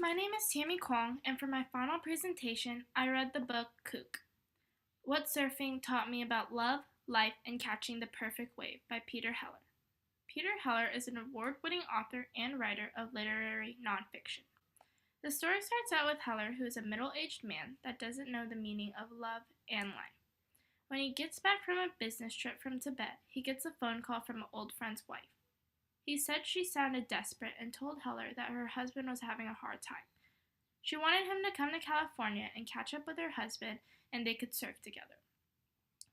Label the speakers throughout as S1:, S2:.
S1: My name is Tammy Kwong, and for my final presentation, I read the book Kook: What Surfing Taught Me About Love, Life, and Catching the Perfect Wave by Peter Heller. Peter Heller is an award-winning author and writer of literary nonfiction. The story starts out with Heller, who is a middle-aged man that doesn't know the meaning of love and life. When he gets back from a business trip from Tibet, he gets a phone call from an old friend's wife. He said she sounded desperate and told Heller that her husband was having a hard time. She wanted him to come to California and catch up with her husband and they could surf together.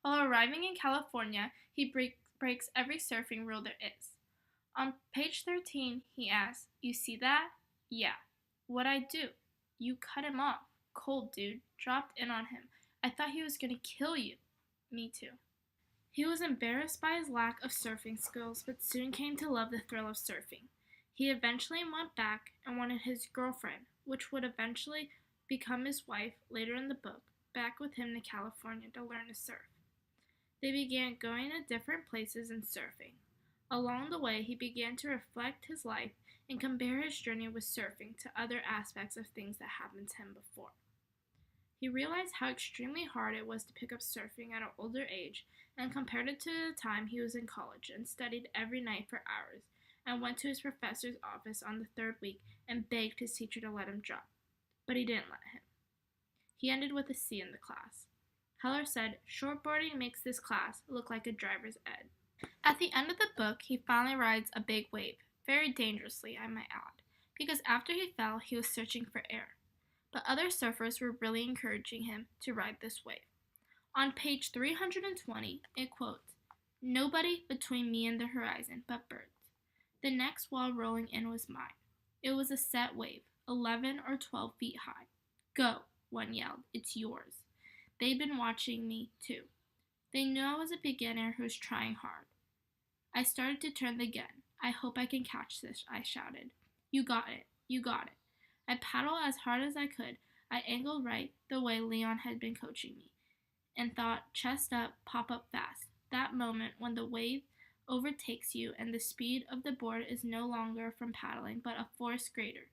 S1: While arriving in California, he breaks every surfing rule there is. On page 13, he asks, "You see that?" "Yeah." "What'd I do?" "You cut him off. Cold, dude. Dropped in on him. I thought he was gonna kill you." "Me too." He was embarrassed by his lack of surfing skills, but soon came to love the thrill of surfing. He eventually went back and wanted his girlfriend, which would eventually become his wife later in the book, back with him to California to learn to surf. They began going to different places and surfing. Along the way, he began to reflect his life and compare his journey with surfing to other aspects of things that happened to him before. He realized how extremely hard it was to pick up surfing at an older age and compared it to the time he was in college and studied every night for hours and went to his professor's office on the third week and begged his teacher to let him drop. But he didn't let him. He ended with a C in the class. Heller said, "Shortboarding makes this class look like a driver's ed." At the end of the book, he finally rides a big wave, very dangerously, I might add, because after he fell, he was searching for air. But other surfers were really encouraging him to ride this wave. On page 320, it quotes, "Nobody between me and the horizon but birds. The next wall rolling in was mine. It was a set wave, 11 or 12 feet high. 'Go,' one yelled, 'it's yours.' They'd been watching me, too. They knew I was a beginner who was trying hard. I started to turn the gun. 'I hope I can catch this,' I shouted. 'You got it, you got it.' I paddled as hard as I could. I angled right, the way Leon had been coaching me, and thought, chest up, pop up fast. That moment when the wave overtakes you and the speed of the board is no longer from paddling but a force greater,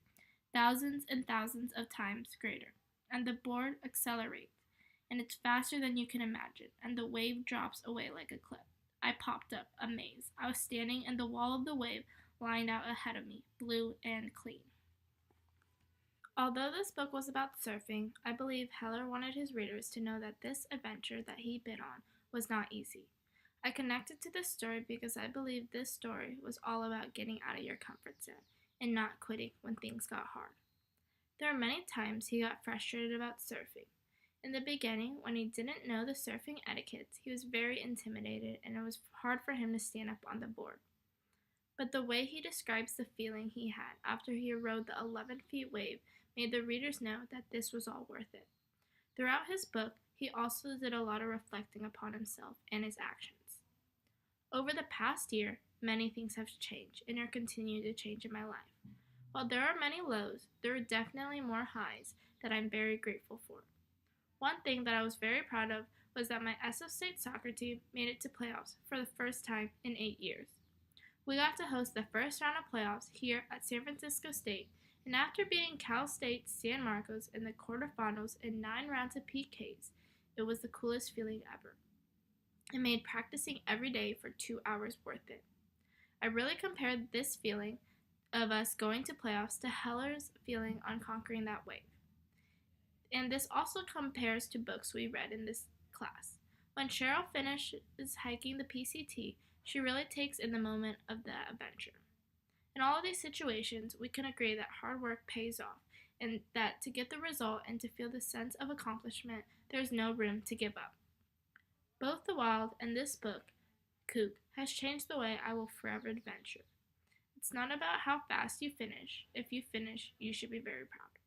S1: thousands and thousands of times greater, and the board accelerates, and it's faster than you can imagine, and the wave drops away like a cliff. I popped up, amazed. I was standing in the wall of the wave lined out ahead of me, blue and clean." Although this book was about surfing, I believe Heller wanted his readers to know that this adventure that he'd been on was not easy. I connected to this story because I believe this story was all about getting out of your comfort zone and not quitting when things got hard. There were many times he got frustrated about surfing. In the beginning, when he didn't know the surfing etiquettes, he was very intimidated and it was hard for him to stand up on the board. But the way he describes the feeling he had after he rode the 11-feet wave made the readers know that this was all worth it. Throughout his book, he also did a lot of reflecting upon himself and his actions. Over the past year, many things have changed and are continuing to change in my life. While there are many lows, there are definitely more highs that I'm very grateful for. One thing that I was very proud of was that my SF State soccer team made it to playoffs for the first time in 8 years. We got to host the first round of playoffs here at San Francisco State, and after beating Cal State San Marcos in the quarterfinals in 9 rounds of PKs, it was the coolest feeling ever. It made practicing every day for 2 hours worth it. I really compared this feeling of us going to playoffs to Heller's feeling on conquering that wave. And this also compares to books we read in this class. When Cheryl finishes hiking the PCT, she really takes in the moment of the adventure. In all of these situations, we can agree that hard work pays off, and that to get the result and to feel the sense of accomplishment, there is no room to give up. Both the wild and this book, Kook, has changed the way I will forever adventure. It's not about how fast you finish. If you finish, you should be very proud.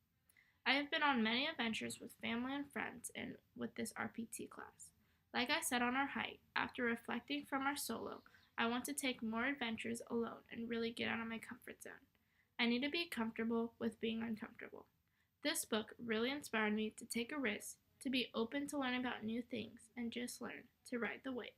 S1: I have been on many adventures with family and friends and with this RPT class. Like I said on our hike, after reflecting from our solo, I want to take more adventures alone and really get out of my comfort zone. I need to be comfortable with being uncomfortable. This book really inspired me to take a risk, to be open to learn about new things, and just learn to ride the wave.